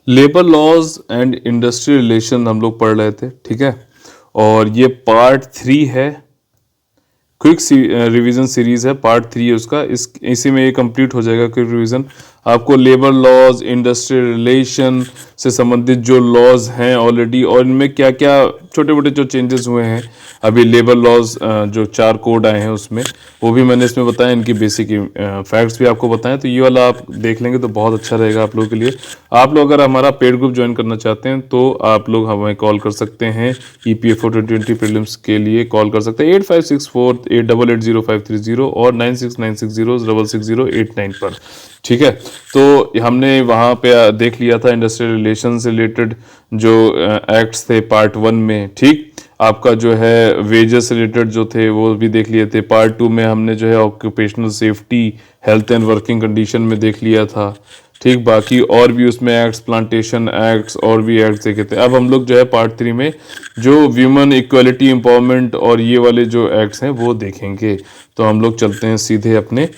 Labour laws and industrial relation हम लोग पढ़ रहे थे, ठीक है। और ये पार्ट 3 है, क्विक रिवीजन सीरीज है, पार्ट 3 है उसका। इसी में ये कंप्लीट हो जाएगा क्विक रिवीजन। आपको लेबर लॉज, इंडस्ट्रियल रिलेशन से संबंधित जो लॉज हैं ऑलरेडी, और इनमें क्या क्या छोटे मोटे जो चेंजेस हुए हैं अभी लेबर लॉज, जो 4 कोड आए हैं उसमें, वो भी मैंने इसमें बताया। इनकी बेसिक फैक्ट्स भी आपको बताएं, तो ये वाला आप देख लेंगे तो बहुत अच्छा रहेगा आप लोगों के लिए। आप लोग अगर हमारा पेड ग्रुप ज्वाइन करना चाहते हैं तो आप लोग हमें कॉल कर सकते हैं। EPFO 2020 प्रीलिम्स के लिए कॉल कर सकते हैं 8564888050 और 9696066089 पर, ठीक है। तो हमने वहाँ पे देख लिया था इंडस्ट्रियल रिलेशन से रिलेटेड जो एक्ट्स थे पार्ट 1 में, ठीक। आपका जो है वेजेस से रिलेटेड जो थे वो भी देख लिए थे। पार्ट 2 में हमने जो है occupational safety, health and working condition में देख लिया था, ठीक। बाकी और भी उसमें एक्ट्स, प्लांटेशन एक्ट्स और भी एक्ट्स देखे थे। अब हम लोग जो है पार्ट 3 में जो वीमेन इक्वलिटी एम्पावरमेंट और ये वाले जो एक्ट्स हैं वो देखेंगे। तो हम लोग चलते हैं सीधे अपने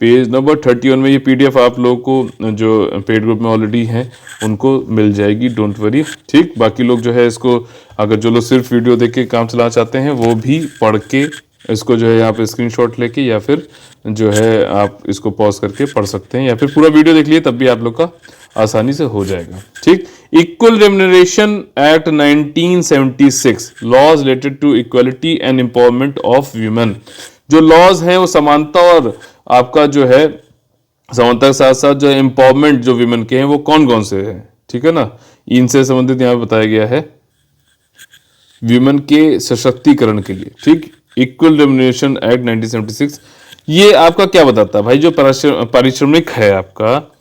पेज नंबर 31 में। ये PDF आप लोगों को जो पेड ग्रुप में ऑलरेडी हैं उनको मिल जाएगी, डोंट वरी, ठीक। बाकी लोग जो है इसको, अगर जो लोग सिर्फ वीडियो देख के काम चलाना चाहते हैं वो भी पढ़ के इसको जो है यहाँ पे स्क्रीनशॉट लेके या फिर जो है आप इसको पॉज करके पढ़ सकते हैं, या फिर पूरा वीडियो देख लिए तब भी आप लोग का आसानी से हो जाएगा, ठीक। Equal remuneration act 1976, laws related to equality and empowerment of women. जो लॉज हैं वो समानता और आपका जो है समानता के साथ साथ जो एम्पावरमेंट जो वीमेन के हैं वो कौन कौन से हैं, ठीक है ना। इनसे संबंधित यहाँ पे बताया गया है वीमेन के सशक्तिकरण के लिए, ठीक। इक्वल रेम्युनरेशन एक्ट 1976 ये आपका क्या बताता है भाई, जो पारिश्रमिक है आपका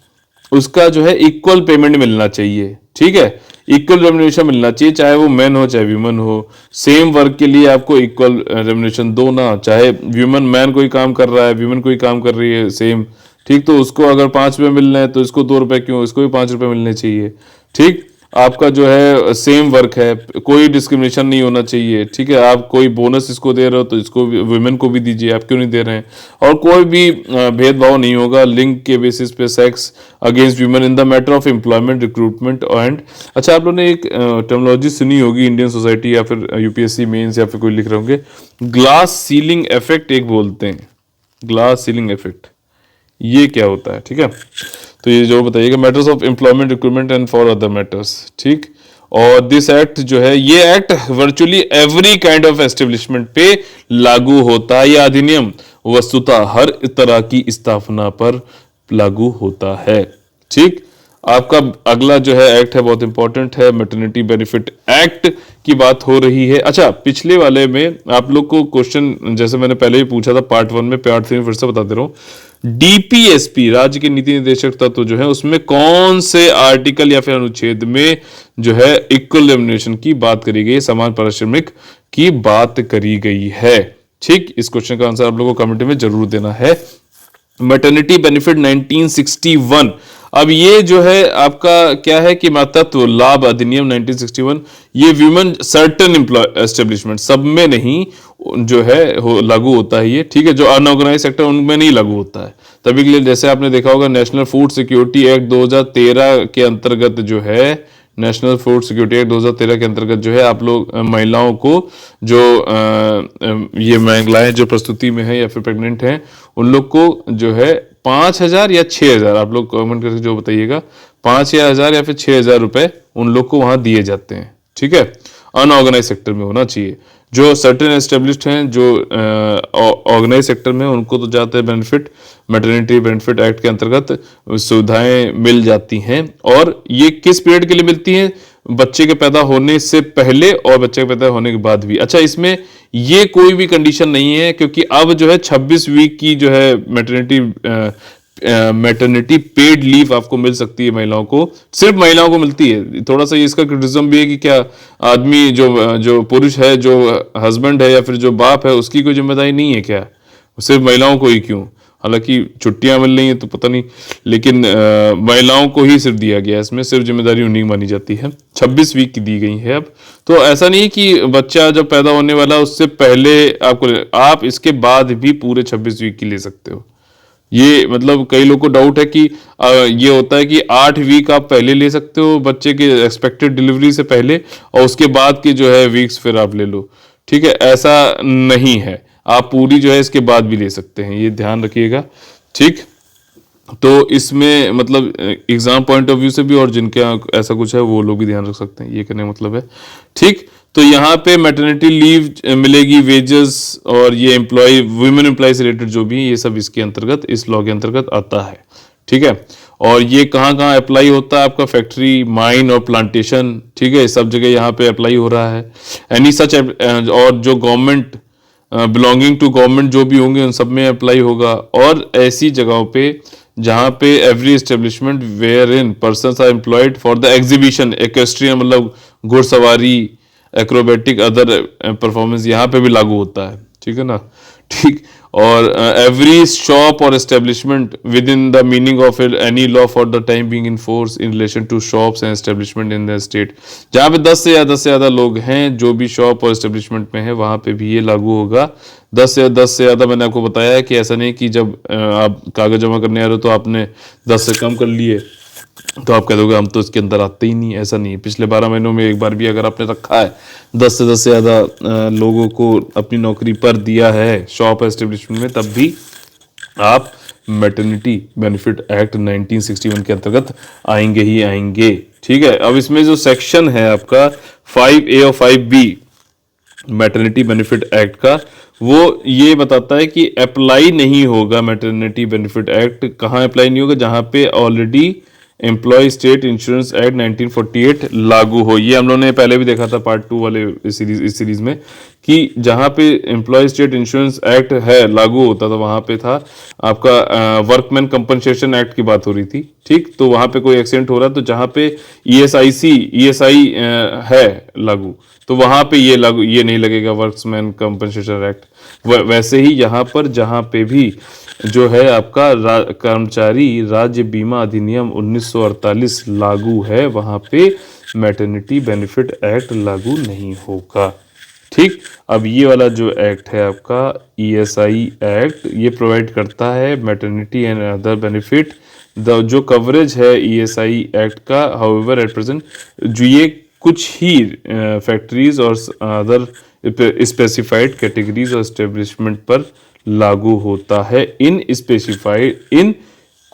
उसका जो है इक्वल पेमेंट मिलना चाहिए, ठीक है। इक्वल रेम्युनरेशन मिलना चाहिए, चाहे वो मैन हो चाहे वीमन हो। सेम वर्क के लिए आपको इक्वल रेम्युनरेशन दो ना, चाहे वीमन मैन कोई काम कर रहा है, वीमन कोई काम कर रही है सेम, ठीक। तो उसको अगर 5 रुपये मिल रहे हैं तो इसको 2 रुपये क्यों, इसको भी 5 रुपये मिलने चाहिए, ठीक। आपका जो है सेम वर्क है, कोई डिस्क्रिमिनेशन नहीं होना चाहिए, ठीक है। आप कोई बोनस इसको दे रहे हो तो इसको वुमेन को भी दीजिए, आप क्यों नहीं दे रहे हैं। और कोई भी भेदभाव नहीं होगा लिंग के बेसिस पे, sex against women in the matter of employment, recruitment and. अच्छा, आप लोगों ने एक टर्मिनोलॉजी सुनी होगी इंडियन सोसाइटी या फिर UPSC मेंस या फिर कोई लिख रहे होंगे, ग्लास सीलिंग इफेक्ट एक बोलते हैं, ग्लास सीलिंग इफेक्ट। ये क्या होता है, ठीक है। तो ये जो बताइएगा, matters of employment, recruitment and for other matters, ठीक। और दिस एक्ट जो है, ये act virtually every kind of establishment पे लागू होता है। यह अधिनियम वस्तुतः हर तरह की स्थापना पर लागू होता है, ठीक। आपका अगला जो है एक्ट है बहुत इंपॉर्टेंट है, मैटरनिटी बेनिफिट एक्ट की बात हो रही है। अच्छा, पिछले वाले में आप लोग को क्वेश्चन जैसे मैंने पहले ही पूछा था पार्ट 1 में, पार्ट 3 में फिर से बता दे रहा हूं। DPSP राज्य के नीति निदेशक तत्व जो है उसमें कौन से आर्टिकल या फिर अनुच्छेद में जो है इक्वल रेम्युनरेशन की बात करी गई है, समान पारिश्रमिक की बात करी गई है, ठीक। इस क्वेश्चन का आंसर आप लोगों को कमेंट में जरूर देना है। मैटरनिटी बेनिफिट 1961, अब ये जो है आपका क्या है कि मातृत्व लाभ अधिनियम 1961, ये वीमेन सर्टन एम्प्लॉय एस्टेब्लिशमेंट, सब में नहीं जो है लागू होता है ये, ठीक है। जो अनऑर्गेनाइज सेक्टर उनमें नहीं लागू होता है। तभी के लिए जैसे आपने देखा होगा नेशनल फूड सिक्योरिटी एक्ट 2013 के अंतर्गत जो है, नेशनल फूड सिक्योरिटी एक्ट 2013 के अंतर्गत जो है आप लोग महिलाओं को जो ये महिलाएं जो प्रस्तुति में है या फिर प्रेग्नेंट हैं उन लोग को जो है 5,000 या 6,000, आप लोग कमेंट करके जो बताइएगा, 5 या 1,000 या फिर 6,000 रुपए उन लोग को वहां दिए जाते हैं, ठीक है। अनऑर्गेनाइज सेक्टर में होना चाहिए। जो सर्टेन एस्टेब्लिश्ड हैं, जो ऑर्गेनाइज सेक्टर में, उनको तो जाते हैं बेनिफिट, मैटरनिटी बेनिफिट एक्ट के अंतर्गत सुविधाएं मिल जाती हैं। और ये किस पीरियड के लिए मिलती हैं, बच्चे के पैदा होने से पहले और बच्चे के पैदा होने के बाद भी। अच्छा, इसमें ये कोई भी कंडीशन नहीं है, क्योंकि अब जो है 26 वीक की जो है मैटरनिटी पेड लीव आपको मिल सकती है महिलाओं को, सिर्फ महिलाओं को मिलती है। थोड़ा सा इसका क्रिटिसिज्म भी है कि क्या आदमी जो पुरुष है, जो हस्बैंड है या फिर जो बाप है, उसकी कोई जिम्मेदारी नहीं है क्या, सिर्फ महिलाओं को ही क्यों। हालांकि छुट्टियां मिल रही हैं तो पता नहीं, लेकिन महिलाओं को ही सिर्फ दिया गया है, इसमें सिर्फ जिम्मेदारी उन्हीं की मानी जाती है। 26 वीक की दी गई है अब। तो ऐसा नहीं कि बच्चा जब पैदा होने वाला उससे पहले आपको, आप इसके बाद भी पूरे 26 वीक की ले सकते हो, ये मतलब कई लोग को डाउट है कि ये होता है कि 8 वीक आप पहले ले सकते हो बच्चे के एक्सपेक्टेड डिलीवरी से पहले, और उसके बाद के जो है वीक्स फिर आप ले लो। ठीक है, ऐसा नहीं है, आप पूरी जो है इसके बाद भी ले सकते हैं, ये ध्यान रखिएगा। ठीक, तो इसमें मतलब एग्जाम पॉइंट ऑफ व्यू से भी और जिनके यहाँ ऐसा कुछ है वो लोग भी ध्यान रख सकते हैं, ये कहने का मतलब है। ठीक, तो यहाँ पे मैटरनिटी लीव मिलेगी, वेजेस, और ये एम्प्लॉय वुमेन एम्प्लॉय से रिलेटेड जो भी ये सब इसके अंतर्गत, इस लॉ के अंतर्गत आता है। ठीक है, और ये कहाँ कहाँ अप्लाई होता है, आपका फैक्ट्री, माइन और प्लांटेशन, ठीक है, सब जगह यहाँ पे अप्लाई हो रहा है। एनी सच, और जो गवर्नमेंट बिलोंगिंग टू गवर्नमेंट जो भी होंगे उन सब में अप्लाई होगा। और ऐसी जगहों पे जहाँ पे every establishment where in persons are employed for the exhibition, equestrian मतलब घुड़सवारी, एक्रोबेटिक, अदर परफॉर्मेंस, यहाँ पे भी लागू होता है। ठीक है ना, ठीक। और एवरी शॉप और establishment within the meaning of any law for the time being in force in relation to shops and establishment in the state, जहाँ पे 10 से ज़्यादा लोग हैं, जो भी शॉप और एस्टेब्लिशमेंट में है वहाँ पे भी ये लागू होगा। 10 से ज़्यादा मैंने आपको बताया है कि ऐसा नहीं कि जब आप कागज जमा करने आ रहे हो तो आपने 10 से कम कर लिए तो आप कह दोगे हम तो इसके अंदर आते ही नहीं, ऐसा नहीं है। पिछले 12 महीनों में एक बार भी अगर आपने रखा है, 10 से ज़्यादा लोगों को अपनी नौकरी पर दिया है शॉप एस्टेब्लिशमेंट में, तब भी आप मैटरनिटी बेनिफिट एक्ट 1961 के अंतर्गत आएंगे ही आएंगे। ठीक है, अब इसमें जो सेक्शन है आपका 5A और 5B मैटरनिटी बेनिफिट एक्ट का, वो ये बताता है कि अप्लाई नहीं होगा मैटरनिटी बेनिफिट एक्ट, कहाँ अप्लाई नहीं होगा, जहां पे already employ state insurance act 1948 लागू हो। ये हम लोगों ने पहले भी देखा था पार्ट 2 वाले इस सीरीज में, कि जहां पे एम्प्लॉय स्टेट इंश्योरेंस एक्ट है लागू होता था, वहां पे था आपका वर्कमैन कंपनसेशन एक्ट की बात हो रही थी। ठीक, तो वहां पे कोई एक्सीडेंट हो रहा है तो जहां पे ईएसआई है लागू, तो वहां पे ये लागू, ये नहीं लगेगा वर्कमैन कंपनसेशन एक्ट। वैसे ही यहाँ पर जहाँ पे भी जो है आपका कर्मचारी राज्य बीमा अधिनियम 1948 लागू है, वहां पे मैटरनिटी बेनिफिट एक्ट लागू नहीं होगा। ठीक, अब ये वाला जो एक्ट है आपका ईएसआई एक्ट, ये प्रोवाइड करता है मैटरनिटी एंड अदर बेनिफिट, जो कवरेज है ईएसआई एक्ट का, हाउएवर एट प्रेजेंट जो ये कुछ ही फैक्ट्रीज और अदर स्पेसिफाइड कैटेगरीज और एस्टेब्लिशमेंट पर लागू होता है, इन स्पेसिफाइड, इन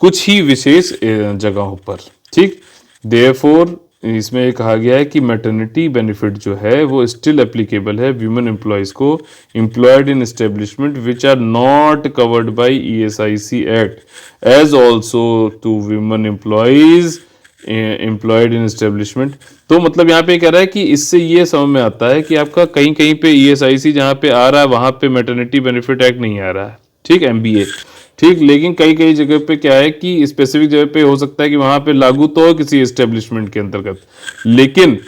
कुछ ही विशेष जगहों पर। ठीक, देयरफॉर इसमें ये कहा गया है कि मैटरनिटी बेनिफिट जो है वो स्टिल एप्लीकेबल है वीमेन एम्प्लॉयज को employed in establishment which are not covered by ESIC act, as also to women employees employed in establishment. तो मतलब यहाँ पे कह रहा है कि इससे ये समझ में आता है कि आपका कहीं कहीं पे ईएसआईसी जहाँ पे आ रहा है वहां पे मैटरनिटी बेनिफिट एक्ट नहीं आ रहा है। ठीक, एमबीए, ठीक, लेकिन कई कई जगह पे क्या है कि स्पेसिफिक जगह पे हो सकता है कि वहां पे लागू तो हो किसी एस्टेब्लिशमेंट के अंतर्गत, लेकिन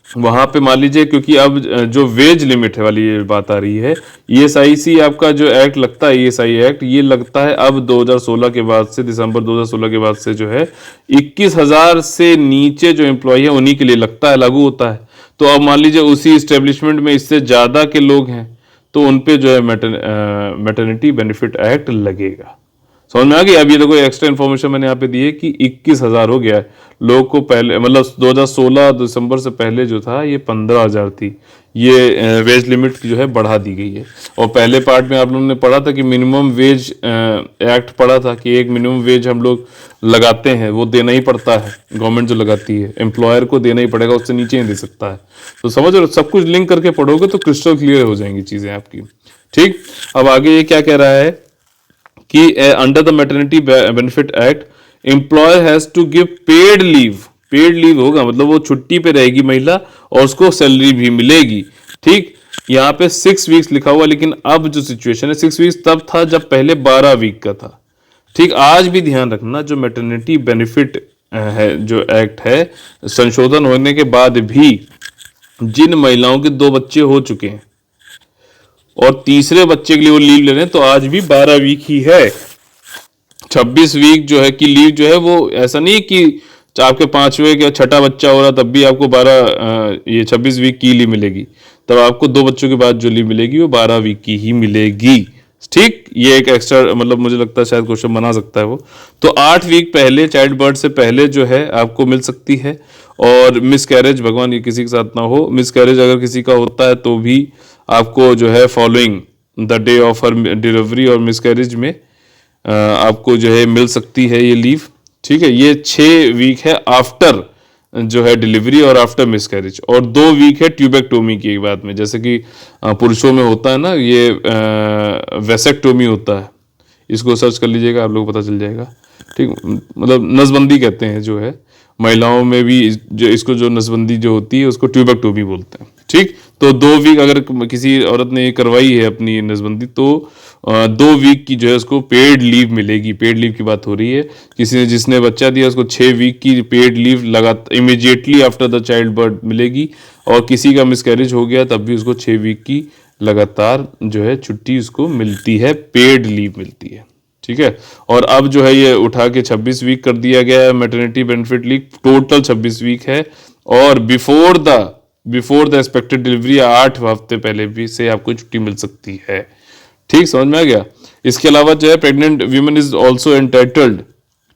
वहां पे मान लीजिए क्योंकि अब जो वेज लिमिट है वाली ये बात आ रही है, ईएसआईसी आपका जो एक्ट लगता है, ईएसआई एक्ट, ये लगता है अब 2016 के बाद से, दिसंबर 2016 के बाद से जो है 21,000 से नीचे जो एम्प्लॉय है उन्हीं के लिए लगता है, लागू होता है। तो अब मान लीजिए उसी एस्टेब्लिशमेंट में इससे ज्यादा के लोग हैं तो उनपे जो है मैटरनिटी बेनिफिट एक्ट लगेगा। समझ में आ गई? अब ये देखो एक्स्ट्रा इन्फॉर्मेशन मैंने यहाँ पे दी है कि 21,000 हो गया है लोगों को, पहले मतलब 2016 दिसंबर से पहले जो था ये 15,000 थी। ये वेज लिमिट जो है बढ़ा दी गई है। और पहले पार्ट में आप लोगों ने पढ़ा था कि मिनिमम वेज एक्ट पढ़ा था कि एक मिनिमम वेज हम लोग लगाते हैं, वो देना ही पड़ता है, गवर्नमेंट जो लगाती है एम्प्लॉयर को देना ही पड़ेगा, उससे नीचे नहीं दे सकता है। तो समझ रहे हो, सब कुछ लिंक करके पढ़ोगे तो क्रिस्टल क्लियर हो जाएंगी चीजें आपकी। ठीक, अब आगे ये क्या कह रहा है कि under the maternity benefit act employer has to give paid leave, paid leave होगा मतलब वो छुट्टी पे रहेगी महिला और उसको सैलरी भी मिलेगी। ठीक, यहाँ पे 6 वीक्स लिखा हुआ, लेकिन अब जो सिचुएशन है 6 वीक्स तब था जब पहले 12 वीक का था। ठीक, आज भी ध्यान रखना जो मैटरनिटी बेनिफिट है जो एक्ट है, संशोधन होने के बाद भी जिन महिलाओं के 2 बच्चे हो चुके हैं और तीसरे बच्चे के लिए वो लीव ले रहे हैं तो आज भी 12 वीक ही है। 26 वीक जो है कि लीव जो है वो ऐसा नहीं कि आपके 5वें या छठा बच्चा हो रहा तब भी आपको 12 26 वीक की लीव मिलेगी, तब आपको 2 बच्चों के बाद जो लीव मिलेगी वो 12 वीक की ही मिलेगी। ठीक, ये एक एक्स्ट्रा मतलब मुझे लगता है शायद क्वेश्चन बना सकता है वो। तो 8 वीक पहले, चाइल्ड बर्थ से पहले जो है आपको मिल सकती है। और मिस कैरेज, भगवान ये किसी के साथ ना हो, मिस कैरेज अगर किसी का होता है तो भी आपको जो है following the day of her delivery और मिस कैरेज में आपको जो है मिल सकती है ये लीव। ठीक है, ये 6 वीक है आफ्टर जो है डिलीवरी और आफ्टर मिसकैरेज, और 2 वीक है ट्यूबेक्टोमी की बात में, जैसे कि पुरुषों में होता है ना ये वेसेक्टोमी होता है, इसको सर्च कर लीजिएगा आप लोग को पता चल जाएगा। ठीक, मतलब नसबंदी कहते हैं जो है, महिलाओं में भी जो इसको जो नसबंदी जो होती है उसको ट्यूबेक्टोमी बोलते हैं। ठीक, तो 2 वीक अगर किसी औरत ने करवाई है अपनी नसबंदी तो 2 वीक की जो है उसको पेड लीव मिलेगी। पेड लीव की बात हो रही है, किसी ने जिसने बच्चा दिया उसको 6 वीक की पेड लीव लगातार immediately after the child birth मिलेगी, और किसी का मिसकैरेज हो गया तब भी उसको 6 वीक की लगातार जो है छुट्टी उसको मिलती है, पेड लीव मिलती है। ठीक है, और अब जो है ये उठा के 26 वीक कर दिया गया है maternity benefit leave, total 26 week है। और बिफोर द एक्सपेक्टेड डिलीवरी 8 हफ्ते पहले भी से आपको छुट्टी मिल सकती है। ठीक, समझ में आ गया। इसके अलावा जो है pregnant women is also entitled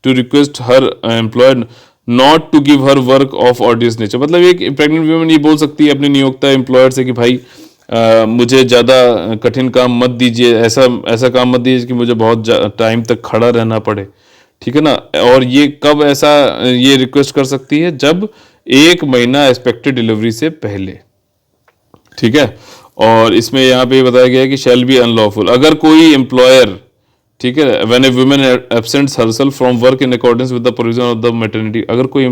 to request her employer not to give her work of arduous nature. मतलब एक प्रेग्नेंट वीमेन ये बोल सकती है अपने नियोक्ता एम्प्लॉयर से कि भाई मुझे ज़्यादा कठिन काम मत दीजिए, ऐसा ऐसा काम मत दीजिए कि मुझे बहुत टाइम तक खड़ा रहना पड़े। ठीक है ना, और ये कब ऐसा ये रिक्वेस्ट कर सकती है, जब 1 महीना एक्सपेक्टेड डिलीवरी से पहले। ठीक है, और इसमें यहाँ पे बताया गया है कि शैल बी अनलॉफुल, अगर कोई एम्प्लॉयर, ठीक है, when a woman absents herself from work in accordance with the provision of the maternity, अगर कोई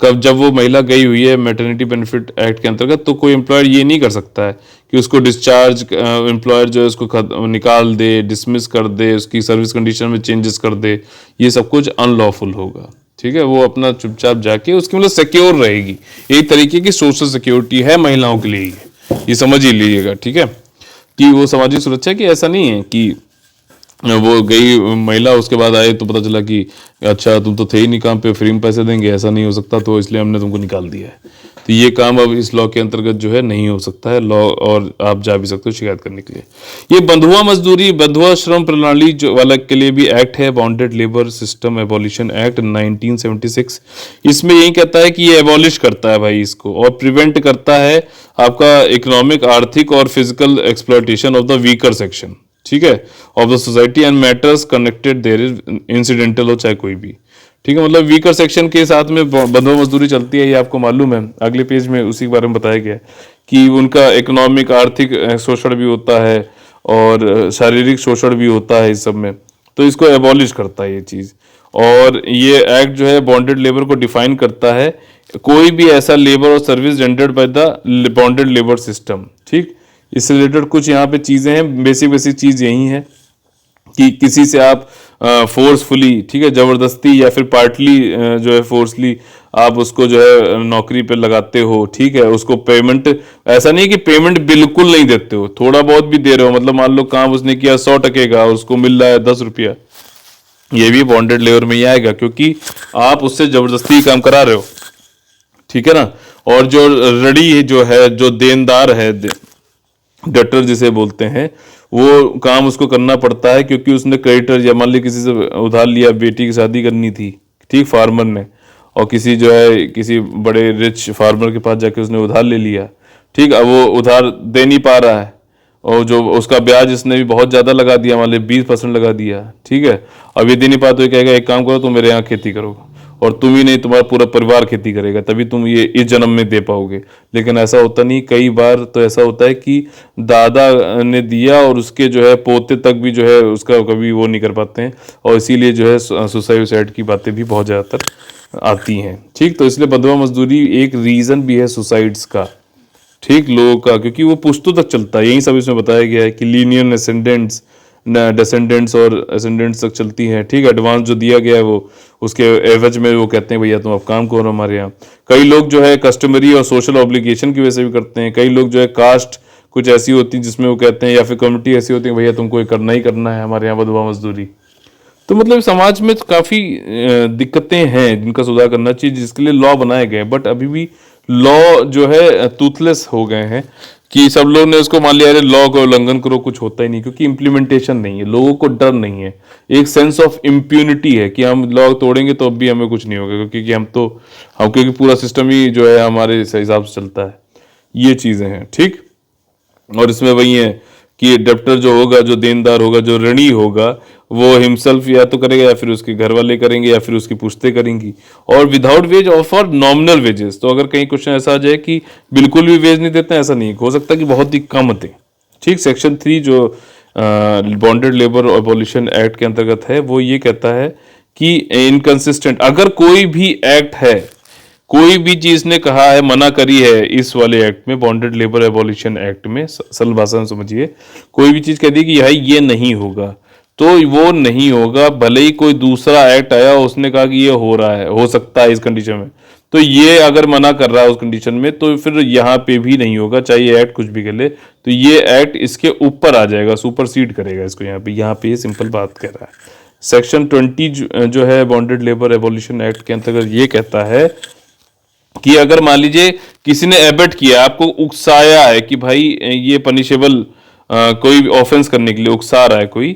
कब जब वो महिला गई हुई है मैटरनिटी बेनिफिट एक्ट के अंतर्गत, तो कोई एम्प्लॉयर ये नहीं कर सकता है कि उसको डिस्चार्ज, एम्प्लॉयर जो है उसको निकाल दे, डिसमिस कर दे, उसकी सर्विस कंडीशन में चेंजेस कर दे, ये सब कुछ अनलॉफुल होगा। ठीक है, वो अपना चुपचाप जाके उसकी मतलब सिक्योर रहेगी। यही तरीके की सोशल सिक्योरिटी है महिलाओं के लिए, ये समझ ही लीजिएगा। ठीक है, कि वो सामाजिक सुरक्षा की, ऐसा नहीं है कि वो गई महिला उसके बाद आए तो पता चला कि अच्छा तुम तो थे ही नहीं काम पे, फ्री में पैसे देंगे, ऐसा नहीं हो सकता तो इसलिए हमने तुमको निकाल दिया है। तो ये काम अब इस लॉ के अंतर्गत जो है नहीं हो सकता है लॉ, और आप जा भी सकते हो शिकायत करने के लिए। ये बंधुआ मजदूरी, बंधुआ श्रम प्रणाली जो वाला के लिए भी एक्ट है, bonded labour system abolition act 1976। इसमें यही कहता है कि ये एबॉलिश करता है भाई इसको, और प्रिवेंट करता है आपका इकोनॉमिक, आर्थिक और physical exploitation of the weaker section. ठीक है, of the society and matters connected there is incidental हो चाहे कोई भी। ठीक है, मतलब वीकर सेक्शन के साथ में बंधुआ मजदूरी चलती है, ये आपको मालूम है। अगले पेज में उसी के बारे में बताया गया है कि उनका इकोनॉमिक, आर्थिक शोषण भी होता है और शारीरिक शोषण भी होता है इस सब में, तो इसको एबॉलिश करता है ये चीज़। और ये एक्ट जो है बॉन्डेड लेबर को डिफाइन करता है, कोई भी ऐसा लेबर और service rendered by the bonded labour system. ठीक, इससे रिलेटेड कुछ यहाँ पे चीज़ें हैं, बेसिक चीज़ यही है कि किसी से आप फोर्सफुली, ठीक है, ज़बरदस्ती या फिर पार्टली जो है फोर्सली आप उसको जो है नौकरी पे लगाते हो। ठीक है, उसको पेमेंट, ऐसा नहीं कि पेमेंट बिल्कुल नहीं देते हो, थोड़ा बहुत भी दे रहे हो, मतलब मान लो काम उसने किया 100 टके का, उसको मिल रहा है 10 रुपया, ये भी बॉन्डेड लेबर में ही आएगा, क्योंकि आप उससे ज़बरदस्ती काम करा रहे हो। ठीक है ना, और जो रड़ी जो है, जो देनदार है, डेटर जिसे बोलते हैं, वो काम उसको करना पड़ता है क्योंकि उसने क्रेडिटर, या मान ली किसी से उधार लिया, बेटी की शादी करनी थी, ठीक, फार्मर ने, और किसी जो है किसी बड़े रिच फार्मर के पास जाके उसने उधार ले लिया। ठीक, अब वो उधार दे नहीं पा रहा है, और जो उसका ब्याज इसने भी बहुत ज़्यादा लगा दिया, मान ली 20% लगा दिया। ठीक है, अब ये दे नहीं पाते, तो कहेगा एक काम करो तुम मेरे यहाँ खेती करो, और तुम ही नहीं तुम्हारा पूरा परिवार खेती करेगा, तभी तुम ये इस जन्म में दे पाओगे। लेकिन ऐसा होता नहीं, कई बार तो ऐसा होता है कि दादा ने दिया और उसके जो है पोते तक भी जो है उसका कभी वो नहीं कर पाते हैं, और इसीलिए जो है सुसाइड की बातें भी बहुत ज़्यादातर आती हैं। ठीक, तो इसलिए बंधुआ मजदूरी एक रीज़न भी है सुसाइड्स का, ठीक, लोगों का, क्योंकि वो पुश्तों तक चलता है। यही सब इसमें बताया गया है कि लीनियर डिसेंडेंट्स और असेंडेंट्स तक चलती हैं। ठीक, एडवांस जो दिया गया है वो उसके एवज में वो कहते हैं भैया तुम अब काम करो हमारे यहाँ। कई लोग जो है कस्टमरी और सोशल ऑब्लिगेशन की वजह से भी करते हैं। कई लोग जो है कास्ट कुछ ऐसी होती है जिसमें वो कहते हैं, या फिर कम्युनिटी ऐसी होती है भैया तुमको ये करना ही करना है हमारे यहाँ बंधुआ मजदूरी। तो मतलब समाज में काफ़ी दिक्कतें हैं जिनका सुधार करना चाहिए, जिसके लिए लॉ बनाए गए, बट अभी भी लॉ जो है टूथलेस हो गए हैं कि सब लोग ने उसको मान लिया अरे लॉ का उल्लंघन करो, कुछ होता ही नहीं, क्योंकि इम्प्लीमेंटेशन नहीं है, लोगों को डर नहीं है, एक सेंस ऑफ इम्प्यूनिटी है कि हम लॉ तोड़ेंगे तो अब भी हमें कुछ नहीं होगा, क्योंकि हम क्योंकि पूरा सिस्टम ही जो है हमारे हिसाब से चलता है। ये चीजें हैं, ठीक। और इसमें वही है कि डेप्टर जो होगा, जो देनदार होगा, जो ऋणी होगा, वो हिमसेल्फ या तो करेगा या फिर उसके घर वाले करेंगे या फिर उसकी पुश्तें करेंगी, और विदाउट वेज और फॉर नॉमिनल वेजेस। तो अगर कहीं क्वेश्चन ऐसा आ जाए कि बिल्कुल भी वेज नहीं देते हैं, ऐसा नहीं हो सकता, कि बहुत ही कम थे, ठीक। सेक्शन 3 जो बॉन्डेड लेबर अबॉलिशन एक्ट के अंतर्गत है, वो ये कहता है कि इनकंसिस्टेंट, अगर कोई भी एक्ट है, कोई भी चीज ने कहा है, मना करी है इस वाले एक्ट में, बॉन्डेड लेबर एबॉलिशन एक्ट में, सरल भाषा में समझिए, कोई भी चीज कह दी कि भाई ये नहीं होगा, तो वो नहीं होगा, भले ही कोई दूसरा एक्ट आया उसने कहा कि ये हो रहा है, हो सकता है इस कंडीशन में, तो ये अगर मना कर रहा है उस कंडीशन में, तो फिर यहाँ पे भी नहीं होगा, चाहे ये एक्ट कुछ भी कर ले, तो ये एक्ट इसके ऊपर आ जाएगा, सुपरसीड करेगा इसको। यहाँ पे ये सिंपल बात कह रहा है। सेक्शन 20 जो है बॉन्डेड लेबर एबॉलिशन एक्ट के अंतर्गत ये कहता है कि अगर मान लीजिए किसी ने एबेट किया, आपको उकसाया है कि भाई ये पनिशेबल, कोई ऑफेंस करने के लिए उकसा रहा है कोई,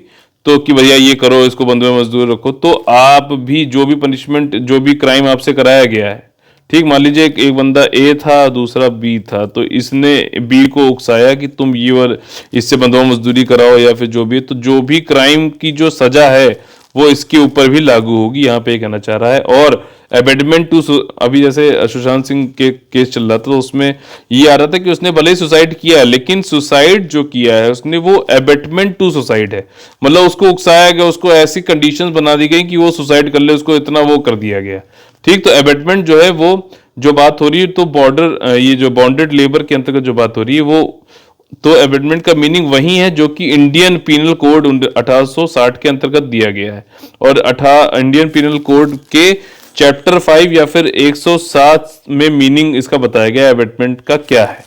तो कि भैया ये करो, इसको बंधुए मजदूर रखो, तो आप भी जो भी पनिशमेंट, जो भी क्राइम आपसे कराया गया है, ठीक, मान लीजिए एक बंदा ए था, दूसरा बी था, तो इसने बी को उकसाया कि तुम ये और इससे बंधुआ मजदूरी कराओ या फिर जो भी, तो जो भी क्राइम की जो सजा है वो इसके ऊपर भी लागू होगी, यहाँ पे कहना चाह रहा है। और अबेटमेंट टू, अभी जैसे सुशांत सिंह के केस चल रहा था, तो उसमें ये आ रहा था कि उसने भले ही सुसाइड किया है, लेकिन सुसाइड जो किया है उसने, वो अबेटमेंट टू सुसाइड है, मतलब उसको उकसाया गया, उसको ऐसी कंडीशंस बना दी गई कि वो सुसाइड कर ले, उसको इतना वो कर दिया गया, ठीक। तो अबेटमेंट जो है, वो जो बात हो रही है, तो बॉर्डर, ये जो बॉन्डेड लेबर के अंतर्गत जो बात हो रही है, वो तो अबेटमेंट का मीनिंग वही है जो कि इंडियन पीनल कोड 1860 के अंतर्गत दिया गया है, और इंडियन पीनल कोड के चैप्टर 5 या फिर 107 में मीनिंग इसका बताया गया है अबेटमेंट का क्या है,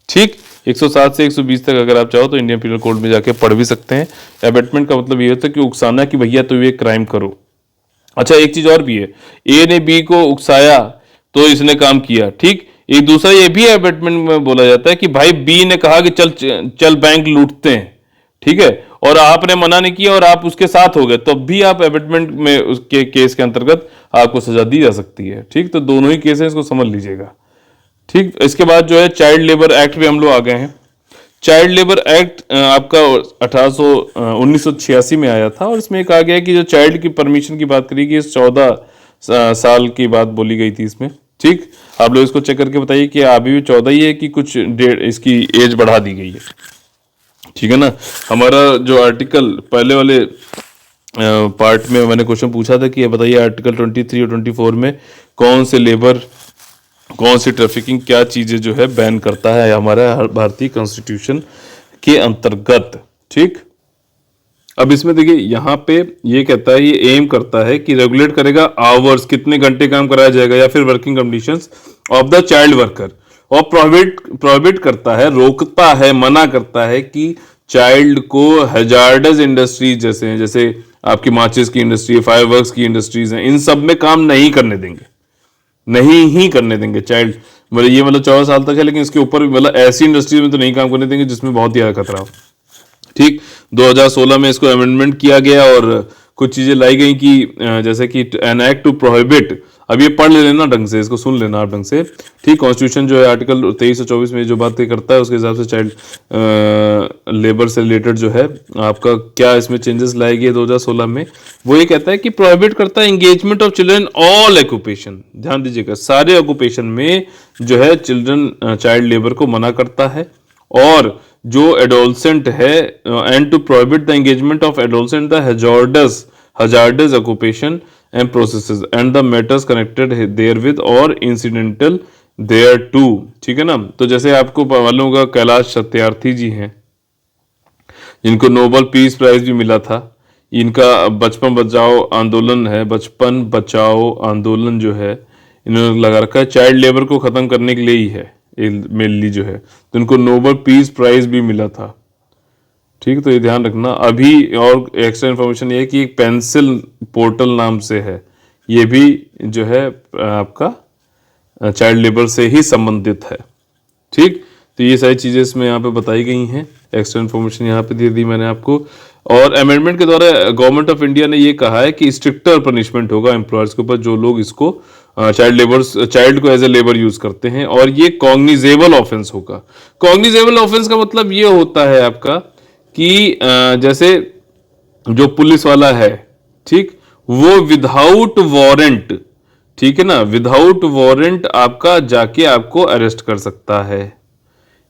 ठीक। 107 से 120 तक अगर आप चाहो तो इंडियन पीनल कोड में जाके पढ़ भी सकते हैं। अबेटमेंट का मतलब ये होता है कि उकसाना, कि भैया तो ये क्राइम करो। अच्छा, एक चीज और भी है, ए ने बी को उकसाया तो इसने काम किया, ठीक। एक दूसरा ये भी अबेटमेंट में बोला जाता है कि भाई बी ने कहा कि चल चल बैंक लूटते हैं, ठीक है, और आपने मना नहीं किया और आप उसके साथ हो गए, तब भी आप अबेटमेंट में उसके केस के अंतर्गत आपको सजा दी जा सकती है, ठीक। तो दोनों ही केस है, इसको समझ लीजिएगा, ठीक। इसके बाद जो है चाइल्ड लेबर एक्ट पे हम लोग आ गए हैं। चाइल्ड लेबर एक्ट आपका 1986 में आया था, और इसमें कहा गया कि जो चाइल्ड की परमिशन की बात करी कि 14 साल की बात बोली गई थी इसमें, ठीक। आप लोग इसको चेक करके बताइए कि अभी भी 14 ही है कि कुछ डेट इसकी एज बढ़ा दी गई है, ठीक है ना। हमारा जो आर्टिकल पहले वाले पार्ट में मैंने क्वेश्चन पूछा था कि ये बताइए आर्टिकल 23 और 24 में कौन से लेबर, कौन सी ट्रैफिकिंग, क्या चीजें जो है बैन करता है हमारा भारतीय कॉन्स्टिट्यूशन के अंतर्गत, ठीक। अब इसमें देखिए यहाँ पे ये कहता है, ये एम करता है कि रेगुलेट करेगा आवर्स, कितने घंटे काम कराया जाएगा, या फिर working conditions of the child worker, और प्रोहिबिट करता है, रोकता है, मना करता है कि चाइल्ड को हैजार्डस इंडस्ट्रीज जैसे हैं, जैसे आपकी माचिस की इंडस्ट्री, फायरवर्क्स की इंडस्ट्रीज हैं, इन सब में काम नहीं करने देंगे, नहीं ही करने देंगे चाइल्ड, मतलब ये 14 साल तक है, लेकिन इसके ऊपर भी ऐसी इंडस्ट्रीज में तो नहीं काम करने देंगे जिसमें बहुत ही ज्यादा खतरा हो, ठीक। 2016 में इसको अमेंडमेंट किया गया और कुछ चीजें लाई गई कि जैसे कि एन एक्ट टू प्रोहिबिट, अब ये पढ़ लेना ढंग से, इसको सुन लेना आप ढंग से, ठीक। कॉन्स्टिट्यूशन जो है आर्टिकल 23 और 24 में जो बात करता है उसके हिसाब से चाइल्ड लेबर से रिलेटेड जो है आपका क्या इसमें चेंजेस लाए गए 2016 में, वो ये कहता है कि प्रोहिबिट करता है engagement of children all occupation, ध्यान दीजिएगा, सारे ऑक्यूपेशन में जो है चिल्ड्रन चाइल्ड लेबर को मना करता है, और जो एडोलसेंट है, and to prohibit the engagement of adolescent the hazardous occupation and processes and the matters connected therewith और इंसिडेंटल देयर टू, ठीक है ना। तो जैसे आपको मालूम होगा कैलाश सत्यार्थी जी हैं, जिनको नोबेल पीस प्राइज भी मिला था, इनका बचपन बचाओ आंदोलन है, बचपन बचाओ आंदोलन जो है इन्होंने लगा रखा है, चाइल्ड लेबर को खत्म करने के लिए ही है मेनली जो है, तो इनको नोबेल पीस प्राइज भी मिला था, ठीक। तो ये ध्यान रखना। अभी और एक्स्ट्रा इन्फॉर्मेशन ये है कि एक पेंसिल पोर्टल नाम से है, ये भी जो है आपका चाइल्ड लेबर से ही संबंधित है, ठीक। तो ये सारी चीज़ें इसमें यहाँ पे बताई गई हैं, एक्स्ट्रा इन्फॉर्मेशन यहाँ पे दे दी मैंने आपको। और अमेंडमेंट के द्वारा गवर्नमेंट ऑफ इंडिया ने ये कहा है कि स्ट्रिक्टर पनिशमेंट होगा एम्प्लॉयर्स के ऊपर जो लोग इसको चाइल्ड को एज ए लेबर यूज करते हैं, और ये कॉग्निजेबल ऑफेंस होगा। कॉग्निजेबल ऑफेंस का मतलब ये होता है आपका कि जैसे जो पुलिस वाला है, ठीक, वो विदाउट वारंट, ठीक है ना, विदाउट वारंट आपका जाके आपको अरेस्ट कर सकता है।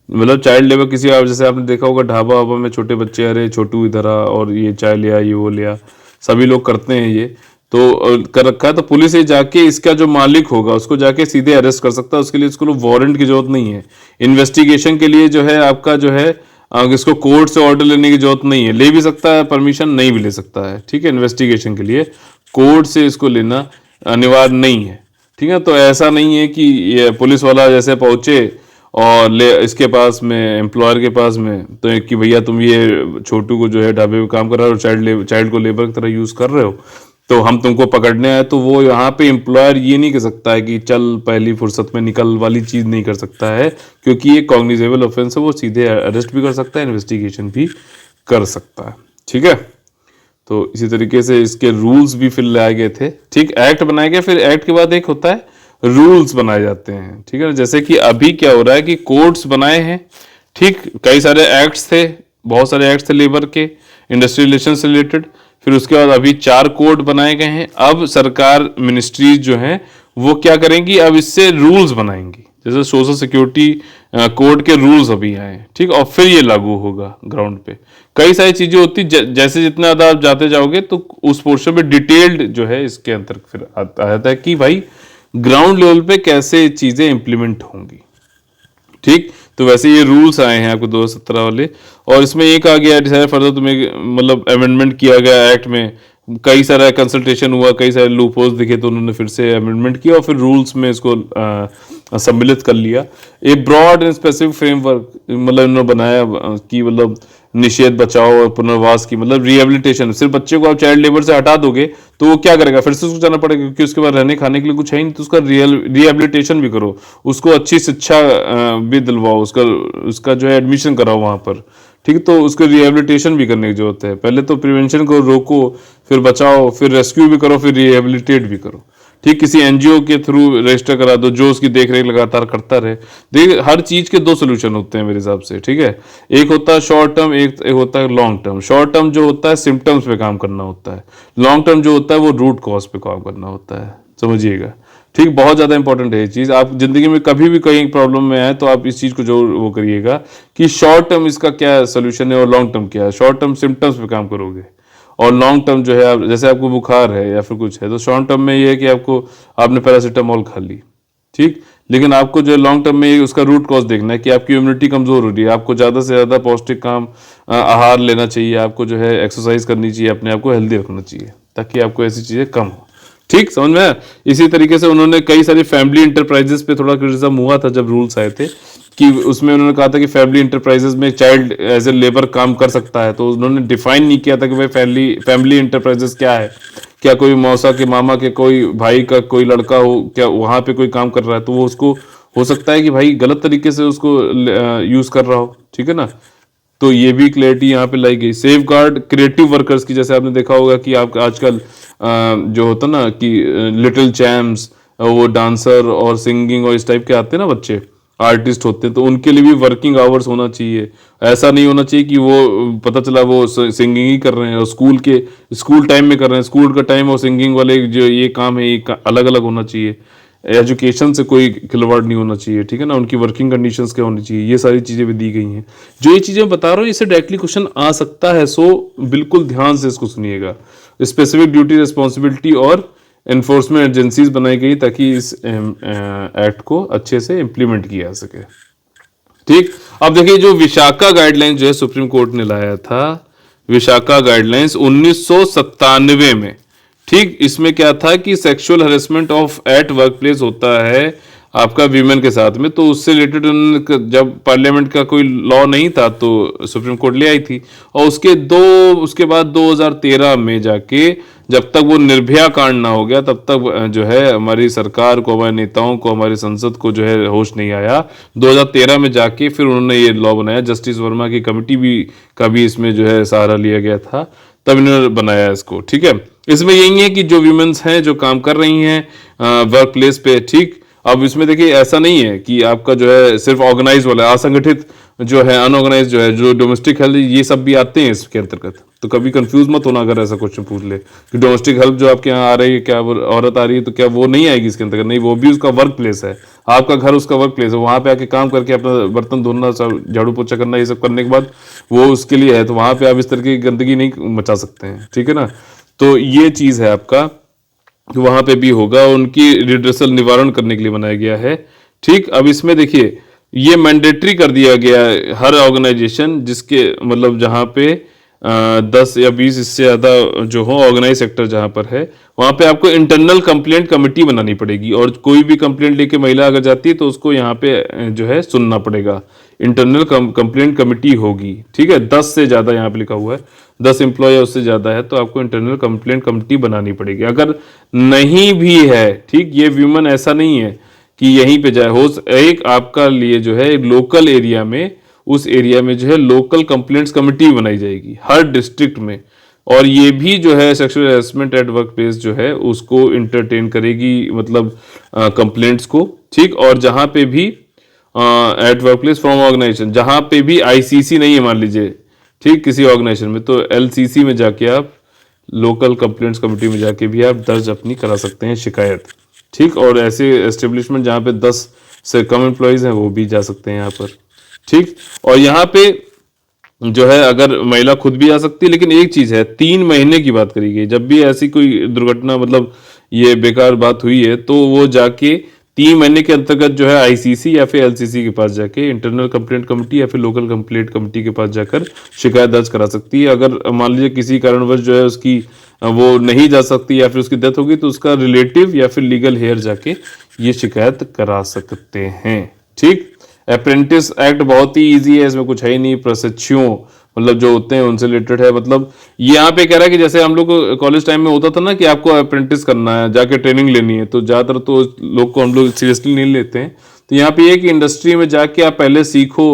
मतलब चाइल्ड लेबर किसी, आप जैसे आपने देखा होगा ढाबा वाबा में छोटे बच्चे, अरे छोटू इधर आ और ये चाय लिया, ये वो लिया, सभी लोग करते हैं ये, तो कर रखा है, तो पुलिस ये जाके इसका जो मालिक होगा उसको जाके सीधे अरेस्ट कर सकता है। उसके लिए इसको वारंट की जरूरत नहीं है। इन्वेस्टिगेशन के लिए जो है आपका जो है इसको कोर्ट से ऑर्डर लेने की जरूरत नहीं है। ले भी सकता है, परमिशन नहीं भी ले सकता है, ठीक है। इन्वेस्टिगेशन के लिए कोर्ट से इसको लेना अनिवार्य नहीं है, ठीक है। तो ऐसा नहीं है कि ये पुलिस वाला जैसे पहुंचे और ले इसके पास में, एम्प्लॉयर के पास में, तो कि भैया तुम ये छोटू को जो है ढाबे में काम कर रहे हो, चाइल्ड को लेबर की तरह यूज कर रहे हो, तो हम तुमको पकड़ने आए। तो वो यहाँ पे एम्प्लॉयर ये नहीं कर सकता है कि चल पहली फुर्सत में निकल वाली चीज नहीं कर सकता है, क्योंकि ये कॉग्निजेबल ऑफेंस है। वो सीधे अरेस्ट भी कर सकता है, इन्वेस्टिगेशन भी कर सकता है, ठीक है। तो इसी तरीके से इसके रूल्स भी फिर लाए गए थे, ठीक। एक्ट बनाए गए, फिर एक्ट के बाद एक होता है रूल्स बनाए जाते हैं, ठीक है। जैसे कि अभी क्या हो रहा है कि कोड्स बनाए हैं, ठीक, कई सारे एक्ट्स थे, बहुत सारे एक्ट्स थे लेबर के, इंडस्ट्रियल रिलेशन से रिलेटेड। फिर उसके बाद अभी 4 कोड बनाए गए हैं। अब सरकार, मिनिस्ट्रीज जो हैं वो क्या करेंगी, अब इससे रूल्स बनाएंगी। जैसे सोशल सिक्योरिटी कोड के रूल्स अभी आए, ठीक, और फिर ये लागू होगा ग्राउंड पे। कई सारी चीजें होती, जैसे जितना ज्यादा आप जाते जाओगे तो उस पोर्शन में डिटेल्ड जो है इसके अंतर फिर आता है कि भाई ग्राउंड लेवल पे कैसे चीजें इंप्लीमेंट होंगी, ठीक। तो वैसे ये रूल्स आए हैं आपको 2017 वाले, और इसमें एक आ गया डिसाइड फर्दर, तुम्हें मतलब अमेंडमेंट किया गया एक्ट में, कई सारा कंसल्टेशन हुआ, कई सारे लूप होल्स दिखे, तो उन्होंने फिर से अमेंडमेंट किया और फिर रूल्स में इसको सम्मिलित कर लिया। एक ब्रॉड एंड स्पेसिफिक फ्रेमवर्क मतलब इन्होंने बनाया कि मतलब निषेध, बचाव और पुनर्वास की, मतलब रिहेबिलिटेशन। सिर्फ बच्चे को आप चाइल्ड लेबर से हटा दोगे तो वो क्या करेगा, फिर से उसको जाना पड़ेगा, क्योंकि उसके बाद रहने खाने के लिए कुछ है ही नहीं। तो उसका रिहेबिलिटेशन भी करो, उसको अच्छी शिक्षा भी दिलवाओ, उसका जो है एडमिशन कराओ वहां पर, ठीक है। तो उसको रिहेबिलिटेशन भी करने की जरूरत है। पहले तो प्रिवेंशन को रोको, फिर बचाओ, फिर रेस्क्यू भी करो, फिर रिहेबिलिटेट भी करो, ठीक। किसी एनजीओ के थ्रू रजिस्टर करा दो जो उसकी देखरेख लगातार करता रहे। देखिए हर चीज के 2 सोल्यूशन होते हैं मेरे हिसाब से, ठीक है। एक होता है शॉर्ट टर्म, एक होता है लॉन्ग टर्म। शॉर्ट टर्म जो होता है सिम्टम्स पे काम करना होता है, लॉन्ग टर्म जो होता है वो रूट कॉज पे काम करना होता है, समझिएगा, ठीक। बहुत ज्यादा इंपॉर्टेंट है ये चीज। आप जिंदगी में कभी भी कहीं प्रॉब्लम में आए तो आप इस चीज को जो वो करिएगा कि शॉर्ट टर्म इसका क्या सोल्यूशन है और लॉन्ग टर्म क्या है। शॉर्ट टर्म सिम्टम्स पे काम करोगे, और लॉन्ग टर्म जो है आप, जैसे आपको बुखार है या फिर कुछ है, तो शॉर्ट टर्म में ये है कि आपने पैरासीटामोल खा ली, ठीक। लेकिन आपको जो लॉन्ग टर्म में उसका रूट कॉज देखना है कि आपकी इम्यूनिटी कमजोर हो रही है, आपको ज्यादा से ज्यादा पौष्टिक आहार लेना चाहिए, आपको जो है एक्सरसाइज करनी चाहिए, अपने आप को हेल्दी रखना चाहिए, ताकि आपको ऐसी चीजें कम हो, ठीक, समझ में आया। इसी तरीके से उन्होंने कई सारी फैमिली इंटरप्राइजेस पे थोड़ा क्रिटिसिज्म हुआ था जब रूल्स आए थे, कि उसमें उन्होंने कहा था कि फैमिली इंटरप्राइजेस में चाइल्ड एज ए लेबर काम कर सकता है। तो उन्होंने डिफाइन नहीं किया था कि भाई फैमिली इंटरप्राइजेस क्या है, क्या कोई मौसा के, मामा के, कोई भाई का कोई लड़का हो, क्या वहां पे कोई काम कर रहा है, तो वो उसको हो सकता है कि भाई गलत तरीके से उसको यूज कर रहा हो, ठीक है ना। तो ये भी क्लैरिटी यहाँ पे लाई गई। सेफ गार्ड क्रिएटिव वर्कर्स की, जैसे आपने देखा होगा कि आप आजकल जो होता ना कि लिटिल चैम्प्स, वो डांसर और सिंगिंग और इस टाइप के आते हैं ना बच्चे, आर्टिस्ट होते हैं, तो उनके लिए भी वर्किंग आवर्स होना चाहिए। ऐसा नहीं होना चाहिए कि वो पता चला वो सिंगिंग ही कर रहे हैं और स्कूल टाइम में कर रहे हैं, स्कूल का टाइम और सिंगिंग वाले जो ये काम है ये अलग अलग होना चाहिए। एजुकेशन से कोई खिलवाड़ नहीं होना चाहिए, ठीक है ना। उनकी वर्किंग कंडीशंस क्या होनी चाहिए, ये सारी चीजें भी दी गई हैं। जो ये चीजें बता रहा हूँ इससे डायरेक्टली क्वेश्चन आ सकता है, सो बिल्कुल ध्यान से इसको सुनिएगा। स्पेसिफिक ड्यूटी, रिस्पॉन्सिबिलिटी और एनफोर्समेंट एजेंसीज बनाई गई ताकि इस एक्ट को अच्छे से इंप्लीमेंट किया जा सके, ठीक। अब देखिए जो विशाखा गाइडलाइंस जो है सुप्रीम कोर्ट ने लाया था, विशाखा गाइडलाइंस 1997 में, ठीक। इसमें क्या था कि sexual harassment of eight work place होता है आपका वीमेन के साथ में, तो उससे रिलेटेड जब पार्लियामेंट का कोई लॉ नहीं था तो सुप्रीम कोर्ट ले आई थी, और उसके बाद 2013 में जाके जब तक वो निर्भया कांड ना हो गया तब तक जो है हमारी सरकार को, हमारे नेताओं को, हमारी संसद को जो है होश नहीं आया। 2013 में जाके फिर उन्होंने ये लॉ बनाया, जस्टिस वर्मा की कमेटी भी का भी इसमें जो है सहारा लिया गया था, तब इन्होंने बनाया इसको। ठीक है, इसमें यही है कि जो वीमेंस हैं जो काम कर रही हैं वर्क प्लेस पे, ठीक, अब इसमें देखिए ऐसा नहीं है कि आपका जो है सिर्फ ऑर्गेनाइज वाला, असंगठित जो है, अनऑर्गेनाइज जो है, जो डोमेस्टिक हेल्प, ये सब भी आते हैं इसके अंतर्गत। तो कभी कंफ्यूज मत होना अगर ऐसा क्वेश्चन पूछ ले कि डोमेस्टिक हेल्प जो आपके यहाँ आ रही है, क्या वो औरत आ रही है तो क्या वो नहीं आएगी इसके अंतर्गत? नहीं, वो भी उसका वर्क प्लेस है, आपका घर उसका वर्क प्लेस है, वहां पे आके काम करके अपना बर्तन धोना, झाड़ू पोछा करना, ये सब करने के बाद वो उसके लिए है, तो वहां पे आप इस तरह की गंदगी नहीं मचा सकते हैं। ठीक है ना, तो ये चीज है आपका, वहां पे भी होगा, उनकी रिड्रेसल निवारण करने के लिए बनाया गया है। ठीक, अब इसमें देखिए ये मैंडेटरी कर दिया गया है, हर ऑर्गेनाइजेशन जिसके मतलब जहां पे 10 या 20 इससे ज्यादा जो हो ऑर्गेनाइज सेक्टर जहां पर है, वहां पे आपको इंटरनल कंप्लेंट कमेटी बनानी पड़ेगी, और कोई भी कंप्लेंट लेके महिला अगर जाती है तो उसको यहाँ पे जो है सुनना पड़ेगा, इंटरनल कंप्लेंट कमेटी होगी। ठीक है, 10 से ज्यादा यहाँ पे लिखा हुआ है, 10 एम्प्लॉय या उससे ज्यादा है तो आपको इंटरनल कंप्लेंट कमेटी बनानी पड़ेगी। अगर नहीं भी है, ठीक, ये व्यूमन ऐसा नहीं है कि यहीं पे जाए, हो एक आपका लिए जो है लोकल एरिया में, उस एरिया में जो है लोकल कंप्लेंट्स कमेटी बनाई जाएगी हर डिस्ट्रिक्ट में, और ये भी जो है sexual harassment eight work place जो है उसको इंटरटेन करेगी, मतलब कंप्लेंट्स को। ठीक, और जहां पे भी at work place from organisation, जहां पे भी आईसीसी नहीं है मान लीजिए, ठीक, किसी ऑर्गेनाइजेशन में, तो एलसीसी में जाके आप, लोकल कंप्लेंट्स कमेटी में जाके भी आप दर्ज अपनी करा सकते हैं शिकायत। ठीक, और ऐसे एस्टेब्लिशमेंट जहां पे 10 से कम एम्प्लॉयज हैं वो भी जा सकते हैं यहाँ पर। ठीक, और यहाँ पे जो है अगर महिला खुद भी आ सकती है, लेकिन एक चीज है, 3 महीने की बात करी गई, जब भी ऐसी कोई दुर्घटना मतलब ये बेकार बात हुई है तो वो जाके 3 महीने के अंतर्गत जो है आईसीसी या फिर एलसीसी के पास जाके, इंटरनल कंप्लेंट कमेटी या फिर लोकल कंप्लेंट कमेटी के पास जाकर शिकायत दर्ज करा सकती है। अगर मान लीजिए किसी कारणवश जो है उसकी वो नहीं जा सकती या फिर उसकी डेथ होगी तो उसका रिलेटिव या फिर लीगल हेयर जाके ये शिकायत करा सकते हैं। ठीक, अप्रेंटिस एक्ट बहुत ही इजी है, इसमें कुछ है ही नहीं, प्रशिक्षुओं मतलब जो होते हैं उनसे रिलेटेड है। मतलब यहाँ पे कह रहा है कि जैसे हम लोग कॉलेज टाइम में होता था ना कि आपको अप्रेंटिस करना है, जाके ट्रेनिंग लेनी है, तो ज्यादातर तो लोग को हम लोग सीरियसली नहीं लेते हैं। तो यहाँ पे ये कि इंडस्ट्री में जाके आप पहले सीखो,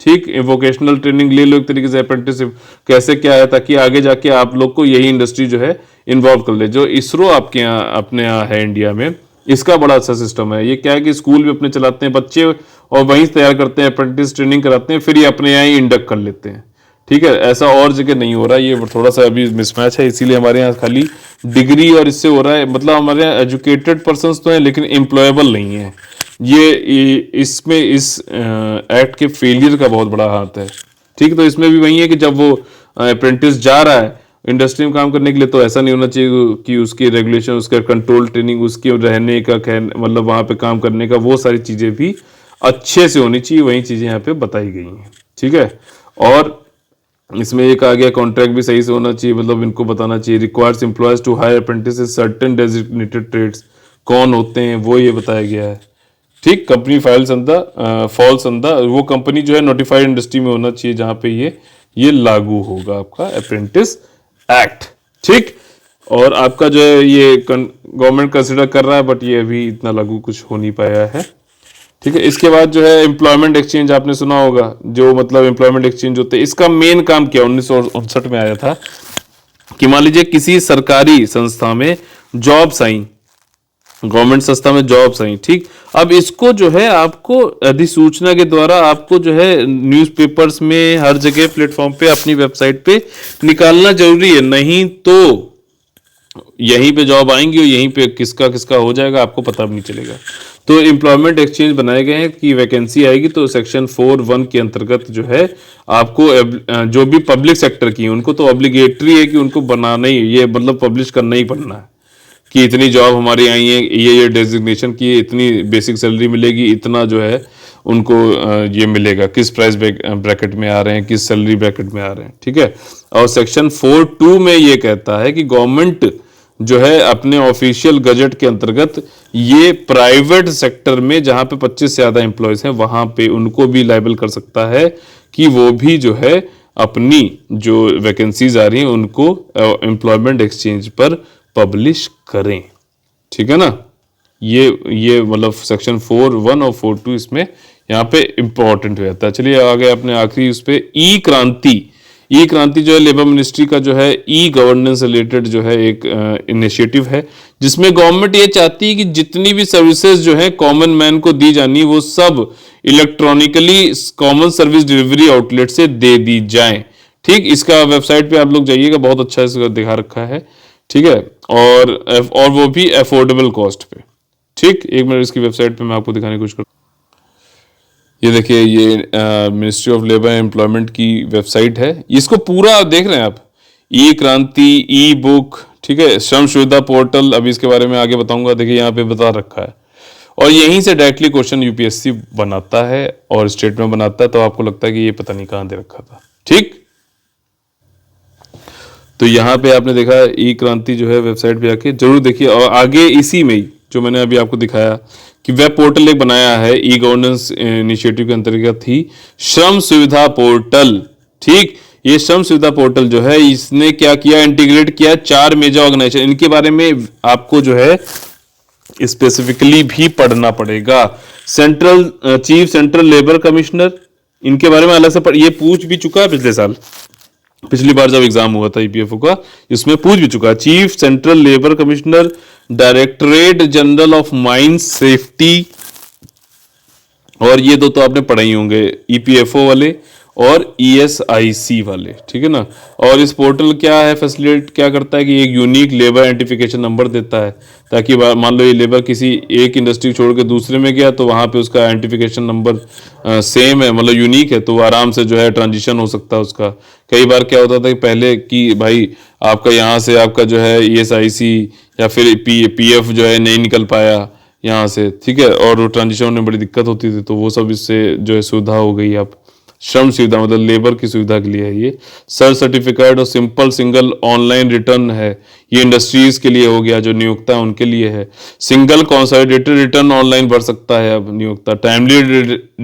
ठीक, वोकेशनल ट्रेनिंग ले लो एक तरीके से, अप्रेंटिसशिप कैसे क्या है, ताकि आगे जाके आप लोग को यही इंडस्ट्री जो है इन्वॉल्व कर ले। जो इसरो आपके यहाँ अपने यहाँ है इंडिया में, इसका बड़ा अच्छा सिस्टम है। ये क्या है कि स्कूल भी अपने चलाते हैं बच्चे और वहीं तैयार करते हैं, अप्रेंटिस ट्रेनिंग कराते हैं, फिर ये अपने यहाँ ही इंडक्ट कर लेते हैं। ठीक है, ऐसा और जगह नहीं हो रहा, ये थोड़ा सा अभी मिसमैच है, इसीलिए हमारे यहाँ खाली डिग्री और इससे हो रहा है। मतलब हमारे यहाँ एजुकेटेड पर्सन तो हैं लेकिन एम्प्लॉयबल नहीं है। ये इसमें इस एक्ट के फेलियर का बहुत बड़ा हाथ है। ठीक, तो इसमें भी वही है कि जब वो अप्रेंटिस जा रहा है इंडस्ट्री में काम करने के लिए, तो ऐसा नहीं होना चाहिए कि उसकी रेगुलेशन, उसका कंट्रोल ट्रेनिंग, उसके रहने का मतलब वहां पे काम करने का, वो सारी चीजें भी अच्छे से होनी चाहिए, वही चीजें यहाँ पे बताई गई हैं। ठीक है, और इसमें एक आ गया कॉन्ट्रैक्ट भी सही से होना चाहिए, मतलब इनको बताना चाहिए requires employees to hire apprentice certain designated trades, कौन होते हैं वो ये बताया गया है। ठीक, कंपनी फाइल्स फॉल्स अंदा, वो कंपनी जो है नोटिफाइड इंडस्ट्री में होना चाहिए जहां पे ये लागू होगा आपका अप्रेंटिस एक्ट। ठीक, और आपका जो है ये गवर्नमेंट कंसिडर कर रहा है, बट ये अभी इतना लागू कुछ हो नहीं पाया है। ठीक है, इसके बाद जो है एम्प्लॉयमेंट एक्सचेंज आपने सुना होगा, जो मतलब एम्प्लॉयमेंट एक्सचेंज होते हैं, इसका मेन काम क्या 1959 में आया था कि मान लीजिए किसी सरकारी संस्था में जॉब्स आई, गवर्नमेंट संस्था में जॉब्स आई। ठीक, अब इसको जो है आपको अधिसूचना के द्वारा आपको जो है न्यूज़पेपर्स में, हर जगह प्लेटफॉर्म पे, अपनी वेबसाइट पे निकालना जरूरी है, नहीं तो यहीं पे जॉब आएंगी और यहीं पे किसका किसका हो जाएगा आपको पता भी नहीं चलेगा। तो एम्प्लॉयमेंट एक्सचेंज बनाए गए हैं कि वैकेंसी आएगी तो सेक्शन 4(1) के अंतर्गत जो है आपको जो भी पब्लिक सेक्टर की उनको तो ऑब्लिगेटरी है कि उनको बनाना ही, ये मतलब पब्लिश करना ही पड़ना है कि इतनी जॉब हमारी आई है, ये डेजिग्नेशन की, इतनी बेसिक सैलरी मिलेगी, इतना जो है उनको ये मिलेगा, किस प्राइस ब्रैकेट में आ रहे हैं, किस सैलरी ब्रैकेट में आ रहे हैं। ठीक है, और सेक्शन 4(2) में ये कहता है कि गवर्नमेंट जो है अपने ऑफिशियल गजट के अंतर्गत ये प्राइवेट सेक्टर में जहां पे 25 से ज्यादा एम्प्लॉयज हैं वहां पे उनको भी लाइबल कर सकता है कि वो भी जो है अपनी जो वैकेंसीज आ रही हैं उनको एम्प्लॉयमेंट एक्सचेंज पर पब्लिश करें। ठीक है ना, ये मतलब सेक्शन 4(1) और 4(2) इसमें यहाँ पे इंपॉर्टेंट हो जाता है। चलिए आगे अपने आखिरी उस पे ई क्रांति जो है लेबर मिनिस्ट्री का जो है ई गवर्नेंस रिलेटेड जो है एक इनिशिएटिव है, जिसमें गवर्नमेंट ये चाहती है कि जितनी भी सर्विसेज जो है कॉमन मैन को दी जानी वो सब electronically common service delivery outlet से दे दी जाए। ठीक, इसका वेबसाइट पे आप लोग जाइएगा, बहुत अच्छा इसका दिखा रखा है। ठीक है, और वो भी अफोर्डेबल कॉस्ट पे। ठीक, एक मिनट इसकी वेबसाइट पे मैं आपको दिखाने की कोशिश करूँ। ये देखिए, ये ministry of labour and employment की वेबसाइट है। इसको पूरा देख रहे हैं आप, ई क्रांति, ई बुक, ठीक है, श्रम सुविधा पोर्टल, अभी इसके बारे में आगे बताऊंगा। देखिए यहाँ पे बता रखा है, और यहीं से डायरेक्टली क्वेश्चन यूपीएससी बनाता है और स्टेट में बनाता है, तो आपको लगता है कि ये पता नहीं कहाँ दे रखा था। ठीक, तो यहाँ पे आपने देखा ई क्रांति जो है वेबसाइट पे आके जरूर देखिए। और आगे इसी में ही जो मैंने अभी आपको दिखाया कि वेब पोर्टल एक बनाया है ई गवर्नेंस इनिशिएटिव के अंतर्गत ही, श्रम सुविधा पोर्टल। ठीक, ये श्रम सुविधा पोर्टल जो है इसने क्या किया, इंटीग्रेट किया 4 मेजर ऑर्गेनाइजेशन। इनके बारे में आपको जो है स्पेसिफिकली भी पढ़ना पड़ेगा। चीफ सेंट्रल लेबर कमिश्नर, इनके बारे में अलग से ये पूछ भी चुका है पिछले साल, पिछली बार जब एग्जाम हुआ था ईपीएफओ का, इसमें पूछ भी चुका है। Chief central labour commissioner, directorate general of mines safety, और ये दो तो आपने पढ़े ही होंगे, ईपीएफओ वाले और ईएसआईसी वाले। ठीक है ना, और इस पोर्टल क्या है, फैसिलिटेट क्या करता है कि एक यूनिक लेबर आइडेंटिफिकेशन नंबर देता है, ताकि मान लो ये लेबर किसी एक इंडस्ट्री छोड़ के दूसरे में गया तो वहां पे उसका आइडेंटिफिकेशन नंबर सेम है, मतलब यूनिक है, तो वो आराम से जो है ट्रांजिशन हो सकता है उसका। कई बार क्या होता था कि पहले कि भाई आपका यहाँ से आपका जो है ईएसआईसी या फिर पीएफ जो है नहीं निकल पाया यहाँ से, ठीक है, और वो ट्रांजिशन में बड़ी दिक्कत होती थी, तो वो सब इससे जो है सुविधा हो गई। अब श्रम सुविधा मतलब लेबर की सुविधा के लिए है ये। सर सर्टिफिकेट और सिंपल सिंगल ऑनलाइन रिटर्न है, ये इंडस्ट्रीज के लिए हो गया, जो नियोक्ता है उनके लिए है। सिंगल कंसोलिडेटेड रिटर्न ऑनलाइन भर सकता है अब नियोक्ता। टाइमली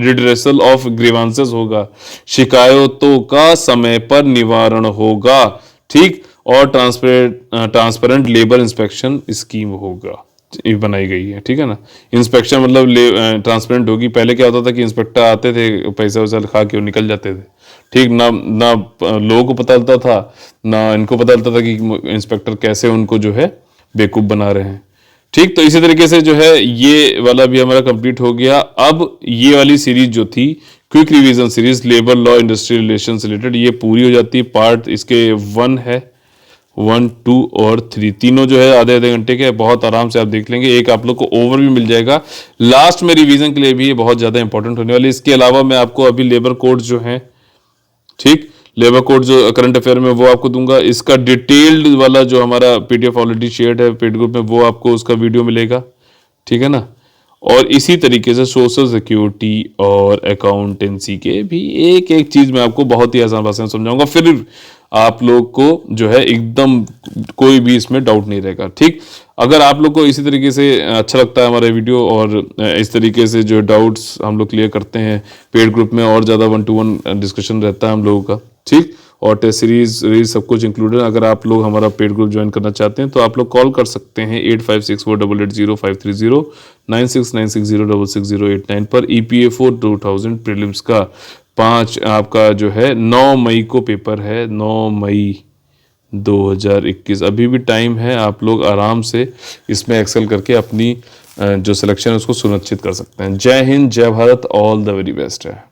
रिड्रेसल ऑफ ग्रीवांसेस होगा, शिकायतों का समय पर निवारण होगा। ठीक, और ट्रांसपेरेंट लेबर इंस्पेक्शन स्कीम होगा, ये बनाई गई है। ठीक है ना, इंस्पेक्शन मतलब ट्रांसपेरेंट होगी। पहले क्या होता था कि इंस्पेक्टर आते थे, पैसा वैसा खा के वो निकल जाते थे। ठीक, ना लोगों को पता चलता था, ना इनको पता चलता था कि इंस्पेक्टर कैसे उनको जो है बेवकूफ बना रहे हैं। ठीक, तो इसी तरीके से जो है ये वाला भी हमारा कंप्लीट हो गया। अब ये वाली सीरीज जो थी quick revision series labour law industrial relation related, ये पूरी हो जाती है। पार्ट इसके 1 है, 1, 2 और 3 तीनों जो है आधे आधे घंटे के, बहुत आराम से आप देख लेंगे। एक आप लोग को ओवरव्यू मिल जाएगा, लास्ट में रिवीजन के लिए भी ये बहुत ज्यादा इंपॉर्टेंट होने वाली। इसके अलावा मैं आपको अभी लेबर कोड जो है, ठीक, लेबर कोड जो करंट अफेयर में वो आपको दूंगा। इसका डिटेल्ड वाला जो हमारा पीडीएफ ऑलरेडी शेयर्ड है पेड ग्रुप में, वो आपको उसका वीडियो मिलेगा। ठीक है ना, और इसी तरीके से सोशल सिक्योरिटी और अकाउंटेंसी के भी एक एक चीज मैं आपको बहुत ही आसान भाषा में समझाऊंगा, फिर आप लोग को जो है एकदम कोई भी इसमें डाउट नहीं रहेगा। ठीक, अगर आप लोग को इसी तरीके से अच्छा लगता है हमारा वीडियो और इस तरीके से जो डाउट्स हम लोग क्लियर करते हैं पेड ग्रुप में, और ज़्यादा 1-to-1 डिस्कशन रहता है हम लोगों का। ठीक, और टेस्ट सीरीज सब कुछ इंक्लूडेड। अगर आप लोग हमारा पेड ग्रुप ज्वाइन करना चाहते हैं तो आप लोग कॉल कर सकते हैं 8564880530, 9696066089 पर। ईपीएफओ 2000 प्रीलिम्स का 5 आपका जो है 9 मई को पेपर है, 9 मई 2021। अभी भी टाइम है, आप लोग आराम से इसमें एक्सेल करके अपनी जो सिलेक्शन है उसको सुनिश्चित कर सकते हैं। जय हिंद, जय Bharat, all the very best है।